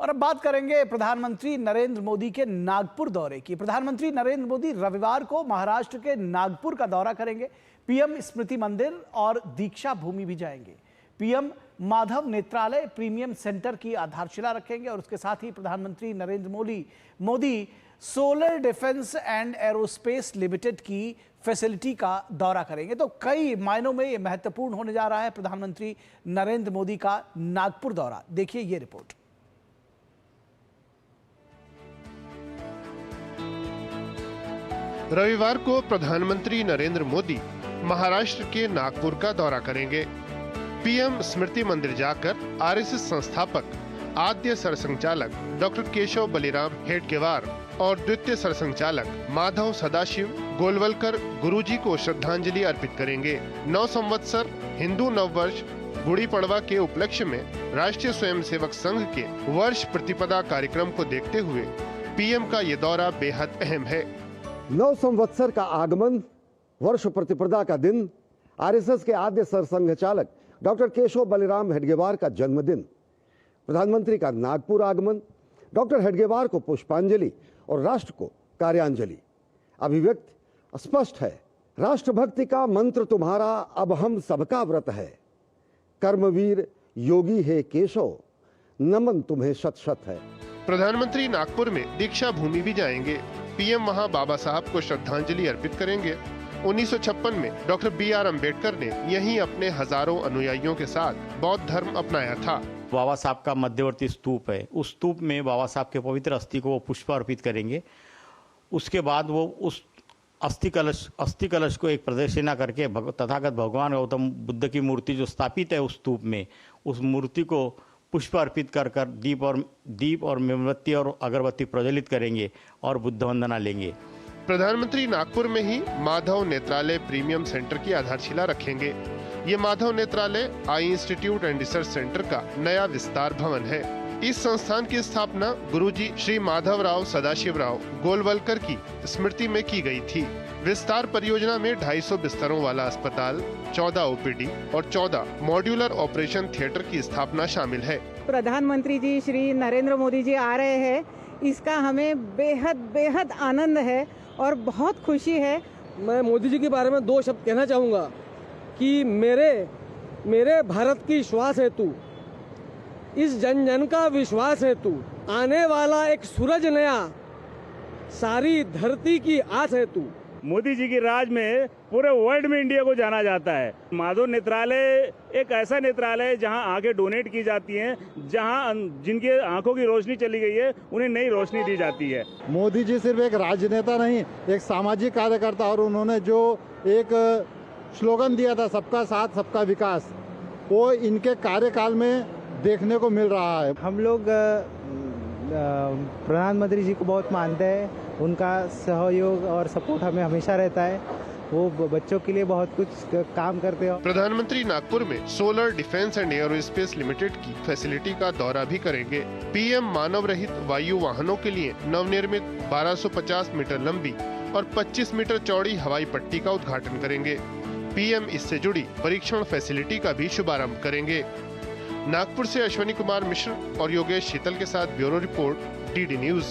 और अब बात करेंगे प्रधानमंत्री नरेंद्र मोदी के नागपुर दौरे की। प्रधानमंत्री नरेंद्र मोदी रविवार को महाराष्ट्र के नागपुर का दौरा करेंगे। पीएम स्मृति मंदिर और दीक्षा भूमि भी जाएंगे। पीएम माधव नेत्रालय प्रीमियम सेंटर की आधारशिला रखेंगे और उसके साथ ही प्रधानमंत्री Narendra Modi solar defence and aerospace limited की फैसिलिटी का दौरा करेंगे। तो कई मायनों में यह महत्वपूर्ण होने जा रहा है प्रधानमंत्री नरेंद्र मोदी का नागपुर दौरा। देखिए ये रिपोर्ट। रविवार को प्रधानमंत्री नरेंद्र मोदी महाराष्ट्र के नागपुर का दौरा करेंगे। पीएम स्मृति मंदिर जाकर आरएसएस संस्थापक आद्य सरसंघचालक डॉक्टर केशव बलिराम हेडगेवार और द्वितीय सरसंघचालक माधव सदाशिव गोलवलकर गुरुजी को श्रद्धांजलि अर्पित करेंगे। 9 संवत्सर हिंदू नववर्ष गुड़ी पड़वा के उपलक्ष्य में राष्ट्रीय स्वयंसेवक संघ के वर्ष प्रतिपदा कार्यक्रम को देखते हुए पीएम का ये दौरा बेहद अहम है। 9 संवत्सर का आगमन, वर्ष प्रतिपदा का दिन, आरएसएस के आद्य सरसंघचालक डॉक्टर केशव बलिराम हेडगेवार का जन्मदिन, प्रधानमंत्री का नागपुर आगमन, डॉक्टर हेडगेवार को पुष्पांजलि और राष्ट्र को कार्यांजलि। अभिव्यक्ति स्पष्ट है, राष्ट्रभक्ति का मंत्र तुम्हारा अब हम सबका व्रत है। कर्मवीर योगी है केशव, नमन तुम्हें शत शत है। प्रधानमंत्री नागपुर में दीक्षा भूमि भी जाएंगे। पीएम वहां बाबा साहब को श्रद्धांजलि अर्पित करेंगे। 1956 में डॉक्टर BR अम्बेडकर ने यहीं अपने हजारों अनुयायियों के साथ बौद्ध धर्म अपनाया था। बाबा साहब का मध्यवर्ती स्तूप है, उस स्तूप में बाबा साहब के पवित्र अस्थि को वो पुष्प अर्पित करेंगे। उसके बाद वो उस अस्थि कलश को एक प्रदक्षिणा करके तथागत भगवान गौतम बुद्ध की मूर्ति जो स्थापित है उस स्तूप में, उस मूर्ति को पुष्प अर्पित कर दीप और मोमबत्ती और अगरबत्ती प्रज्वलित करेंगे और बुद्ध वंदना लेंगे। प्रधानमंत्री नागपुर में ही माधव नेत्रालय प्रीमियम सेंटर की आधारशिला रखेंगे। ये माधव नेत्रालय आई इंस्टीट्यूट एंड रिसर्च सेंटर का नया विस्तार भवन है। इस संस्थान की स्थापना गुरुजी श्री माधवराव सदाशिवराव गोलवलकर की स्मृति में की गई थी। विस्तार परियोजना में 250 बिस्तरों वाला अस्पताल, 14 ओपीडी और 14 मॉड्यूलर ऑपरेशन थिएटर की स्थापना शामिल है। प्रधानमंत्री जी श्री नरेंद्र मोदी जी आ रहे हैं, इसका हमें बेहद आनंद है और बहुत खुशी है। मैं मोदी जी के बारे में 2 शब्द कहना चाहूँगा कि मेरे भारत की श्वास है तू, इस जन जन का विश्वास है तू, आने वाला एक सूरज नया, सारी धरती की आस है तू। मोदी जी की राज में पूरे वर्ल्ड में इंडिया को जाना जाता है। माधव नेत्रालय एक ऐसा नेत्रालय है जहां आंखें डोनेट की जाती हैं, जहां जिनके आंखों की रोशनी चली गई है उन्हें नई रोशनी दी जाती है। मोदी जी सिर्फ एक राजनेता नहीं, एक सामाजिक कार्यकर्ता, और उन्होंने जो एक स्लोगन दिया था सबका साथ सबका विकास, वो इनके कार्यकाल में देखने को मिल रहा है। हम लोग प्रधानमंत्री जी को बहुत मानते हैं, उनका सहयोग और सपोर्ट हमें हमेशा रहता है। वो बच्चों के लिए बहुत कुछ काम करते हैं। प्रधानमंत्री नागपुर में solar defence and aerospace limited की फैसिलिटी का दौरा भी करेंगे। पीएम मानव रहित वायु वाहनों के लिए नवनिर्मित 1250 मीटर लंबी और 25 मीटर चौड़ी हवाई पट्टी का उद्घाटन करेंगे। पीएम इससे जुड़ी परीक्षण फैसिलिटी का भी शुभारंभ करेंगे। नागपुर से अश्विनी कुमार मिश्र और योगेश शीतल के साथ ब्यूरो रिपोर्ट, DD न्यूज।